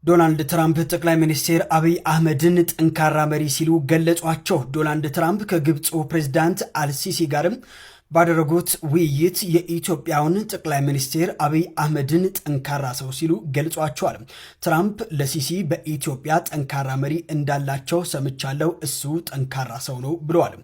ዶናልድ ትራምፕ ጠቅላይ ሚኒስትር አብይ አህመድን ጠንካራ መሪ ሲሉ ገለጿቸው። ዶናልድ ትራምፕ ከግብፁ ፕሬዝዳንት አልሲሲ ጋርም ባደረጉት ውይይት የኢትዮጵያውን ጠቅላይ ሚኒስትር አብይ አህመድን ጠንካራ ሰው ሲሉ ገልጿቸዋል። ትራምፕ ለሲሲ በኢትዮጵያ ጠንካራ መሪ እንዳላቸው ሰምቻለሁ፣ እሱ ጠንካራ ሰው ነው ብለዋል።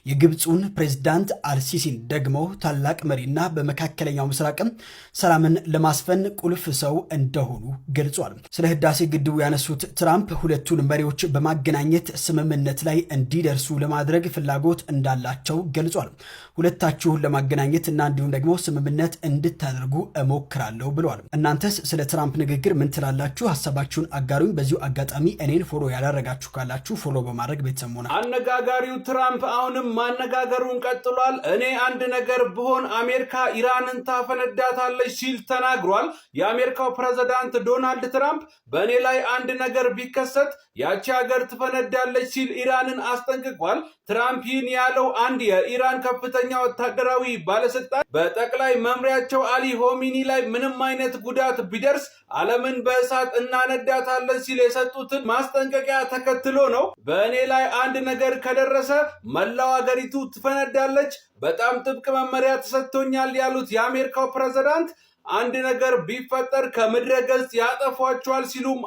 የግብፁን ፕሬዝዳንት አልሲሲን ደግሞ ታላቅ መሪና በመካከለኛው ምስራቅም ሰላምን ለማስፈን ቁልፍ ሰው እንደሆኑ ገልጿል። ስለ ህዳሴ ግድቡ ያነሱት ትራምፕ ሁለቱን መሪዎች በማገናኘት ስምምነት ላይ እንዲደርሱ ለማድረግ ፍላጎት እንዳላቸው ገልጿል። ሁለታችሁን ለማገናኘት እና እንዲሁም ደግሞ ስምምነት እንድታደርጉ እሞክራለሁ ብለዋል። እናንተስ ስለ ትራምፕ ንግግር ምን ትላላችሁ? ሐሳባችሁን አጋሩኝ። በዚሁ አጋጣሚ እኔን ፎሎ ያላረጋችሁ ካላችሁ ፎሎ በማድረግ ቤተሰብ ሆነ። አነጋጋሪው ትራምፕ አሁንም ማነጋገሩን ቀጥሏል። እኔ አንድ ነገር ብሆን አሜሪካ ኢራንን ታፈነዳታለች ሲል ተናግሯል። የአሜሪካው ፕሬዝዳንት ዶናልድ ትራምፕ በእኔ ላይ አንድ ነገር ቢከሰት ያቺ ሀገር ትፈነዳለች ሲል ኢራንን አስጠንቅቋል። ትራምፕ ይህን ያለው አንድ የኢራን ከፍተኛ ወታደራዊ ባለስልጣን በጠቅላይ መምሪያቸው አሊ ሆሚኒ ላይ ምንም አይነት ጉዳት ቢደርስ ዓለምን በእሳት እናነዳታለን ሲል የሰጡትን ማስጠንቀቂያ ተከትሎ ነው። በእኔ ላይ አንድ ነገር ከደረሰ መላው ሀገሪቱ ትፈነዳለች፣ በጣም ጥብቅ መመሪያ ተሰጥቶኛል ያሉት የአሜሪካው ፕሬዝዳንት አንድ ነገር ቢፈጠር ከምድረ ገጽ ያጠፏቸዋል ሲሉም